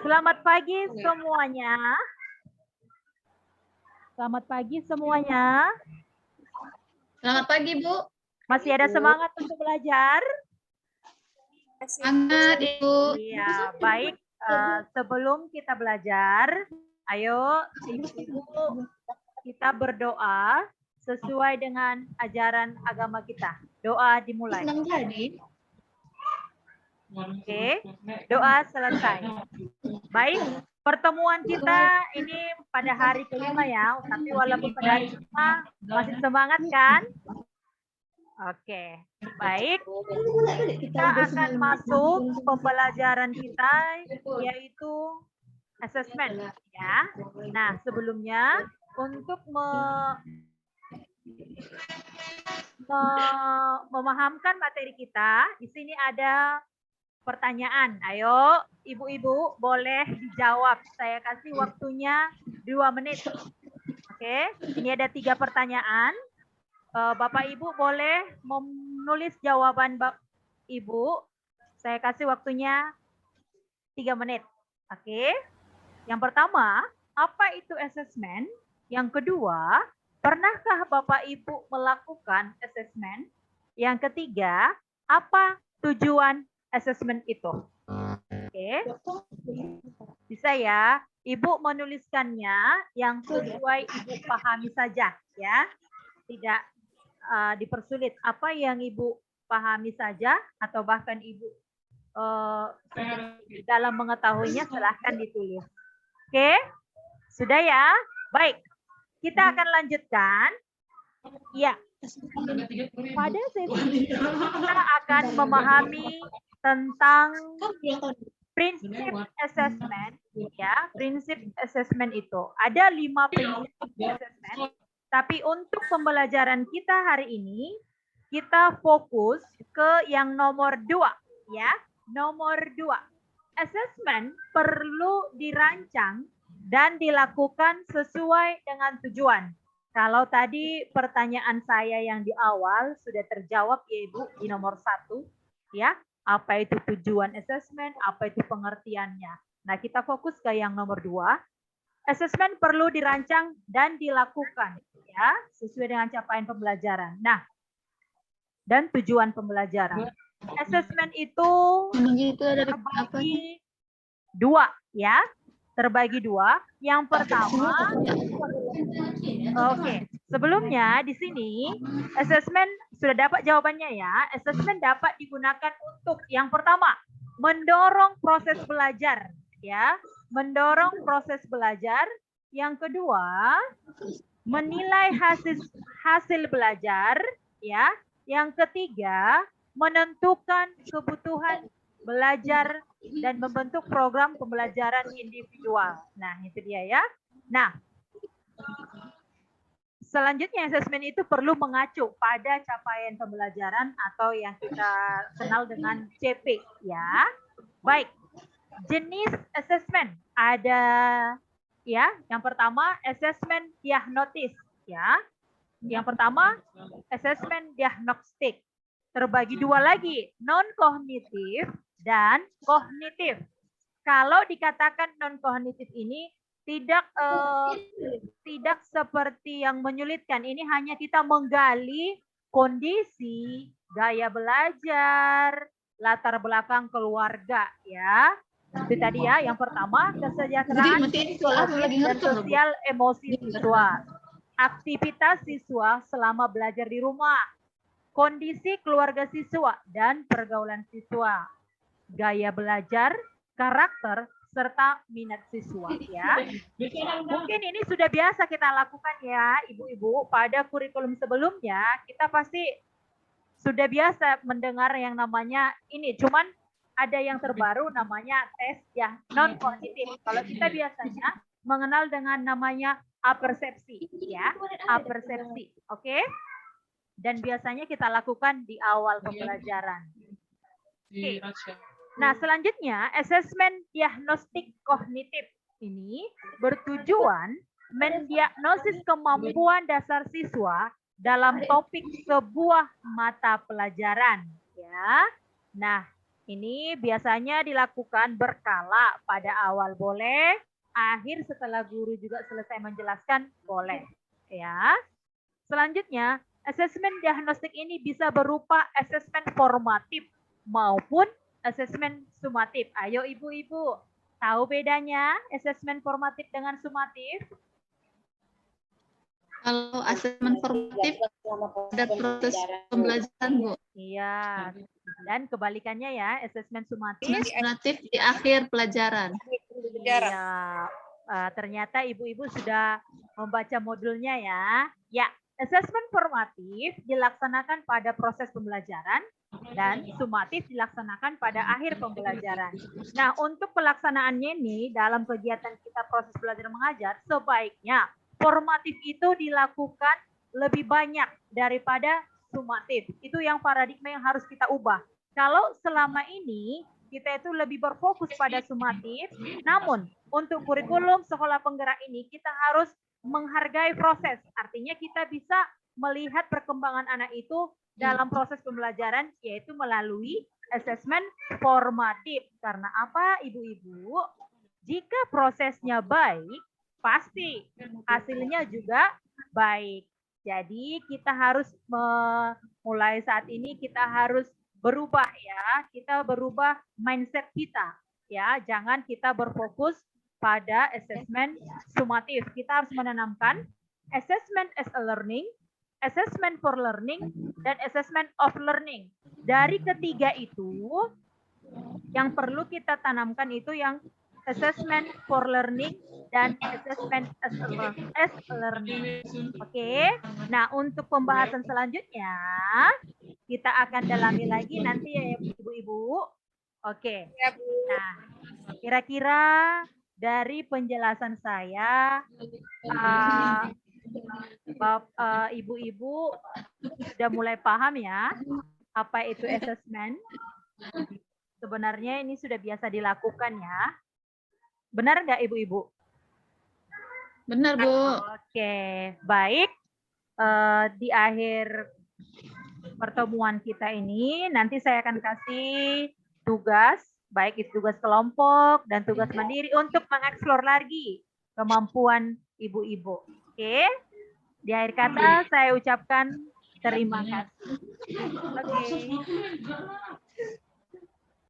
Selamat pagi semuanya. Selamat pagi semuanya. Selamat pagi, Bu. Masih ada semangat untuk belajar? Semangat, Ibu. Iya, baik. Sebelum kita belajar, ayo Ibu kita berdoa sesuai dengan ajaran agama kita. Doa dimulai. Oke, doa selesai. Baik, pertemuan kita ini pada hari kelima ya, tapi walaupun pada hari kelima masih semangat kan? Oke, baik. Kita akan masuk pembelajaran kita yaitu assessment ya. Nah, sebelumnya untuk memahamkan materi kita, di sini ada pertanyaan. Ayo, ibu-ibu boleh dijawab. Saya kasih waktunya 2 menit. Oke, ini ada 3 pertanyaan. Bapak Ibu boleh menulis jawaban Ibu. Saya kasih waktunya 3 menit. Oke. Yang pertama, apa itu assessment? Yang kedua, pernahkah Bapak Ibu melakukan assessment? Yang ketiga, apa tujuan assessment itu? Oke. Bisa ya, Ibu menuliskannya yang sesuai Ibu pahami saja ya. Tidak dipersulit. Apa yang Ibu pahami saja atau bahkan Ibu dalam mengetahuinya silahkan ditulis. Oke, sudah ya? Baik, kita akan lanjutkan. Ya, pada sesi ini kita akan memahami tentang prinsip assessment. Ya, prinsip assessment itu ada 5 prinsip assessment. Tapi untuk pembelajaran kita hari ini, kita fokus ke yang nomor 2. Ya, nomor 2. Assessment perlu dirancang dan dilakukan sesuai dengan tujuan. Kalau tadi pertanyaan saya yang di awal sudah terjawab ya Ibu di nomor 1. Ya, apa itu tujuan assessment, apa itu pengertiannya. Nah, kita fokus ke yang nomor 2. Assessment perlu dirancang dan dilakukan ya sesuai dengan capaian pembelajaran. Nah, dan tujuan pembelajaran. Assessment itu terbagi 2 ya. Terbagi 2. Yang pertama, sebelumnya di sini assessment sudah dapat jawabannya ya. Assessment dapat digunakan untuk yang pertama, mendorong proses belajar ya. Mendorong proses belajar. Yang kedua, menilai hasil belajar ya. Yang ketiga, menentukan kebutuhan belajar dan membentuk program pembelajaran individual. Nah, itu dia ya. Nah, selanjutnya assessment itu perlu mengacu pada capaian pembelajaran atau yang kita kenal dengan CP ya. Baik. Jenis assessment ada ya, yang pertama assessment diagnosis ya. Yang pertama assessment diagnostik. Terbagi 2 lagi, non kognitif dan kognitif. Kalau dikatakan non kognitif ini tidak seperti yang menyulitkan. Ini hanya kita menggali kondisi, gaya belajar, latar belakang keluarga ya. Itu tadi ya, yang pertama kesejahteraan psikologis dan sosial emosi siswa. Aktivitas siswa selama belajar di rumah. Kondisi keluarga siswa dan pergaulan siswa. Gaya belajar, karakter, serta minat siswa ya. Mungkin ini sudah biasa kita lakukan ya ibu-ibu. Pada kurikulum sebelumnya kita pasti sudah biasa mendengar yang namanya ini. Cuman ada yang terbaru namanya tes ya non kognitif. Kalau kita biasanya mengenal dengan namanya apersepsi ya. Apersepsi, oke? Dan biasanya kita lakukan di awal pembelajaran. Oke. Nah, selanjutnya assessment diagnostik kognitif ini bertujuan mendiagnosis kemampuan dasar siswa dalam topik sebuah mata pelajaran ya. Nah, Ini biasanya dilakukan berkala, pada awal boleh, akhir setelah guru juga selesai menjelaskan boleh. Ya. Selanjutnya, asesmen diagnostik ini bisa berupa asesmen formatif maupun asesmen sumatif. Ayo ibu-ibu, tahu bedanya asesmen formatif dengan sumatif? Kalau asesmen formatif ada proses pembelajaran, Bu. Iya. Dan kebalikannya ya, asesmen sumatif. Asesmen sumatif di akhir pelajaran. Iya. Ternyata ibu-ibu sudah membaca modulnya ya. Ya, asesmen formatif dilaksanakan pada proses pembelajaran dan sumatif dilaksanakan pada akhir pembelajaran. Nah, untuk pelaksanaannya ini dalam kegiatan kita proses belajar mengajar, sebaiknya formatif itu dilakukan lebih banyak daripada sumatif. Itu yang paradigma yang harus kita ubah. Kalau selama ini kita itu lebih berfokus pada sumatif, namun untuk kurikulum sekolah penggerak ini kita harus menghargai proses. Artinya kita bisa melihat perkembangan anak itu dalam proses pembelajaran, yaitu melalui asesmen formatif. Karena apa, ibu-ibu? Jika prosesnya baik, pasti hasilnya juga baik. Jadi kita harus mulai saat ini kita harus berubah ya. Kita berubah mindset kita ya. Jangan kita berfokus pada asesmen sumatif. Kita harus menanamkan assessment as a learning, assessment for learning, dan assessment of learning. Dari ketiga itu, yang perlu kita tanamkan itu yang assessment for learning dan assessment as learning. Oke. Nah, untuk pembahasan selanjutnya kita akan dalami lagi nanti ya ibu-ibu. Oke. Nah, kira-kira dari penjelasan saya ibu-ibu sudah mulai paham ya apa itu assessment? Sebenarnya ini sudah biasa dilakukan ya. Benar nggak ibu-ibu? Benar, Bu. Oke, baik. Di akhir pertemuan kita ini, nanti saya akan kasih tugas, baik itu tugas kelompok dan tugas mandiri untuk mengeksplor lagi kemampuan ibu-ibu. Oke, di akhir kata saya ucapkan terima kasih. Oke.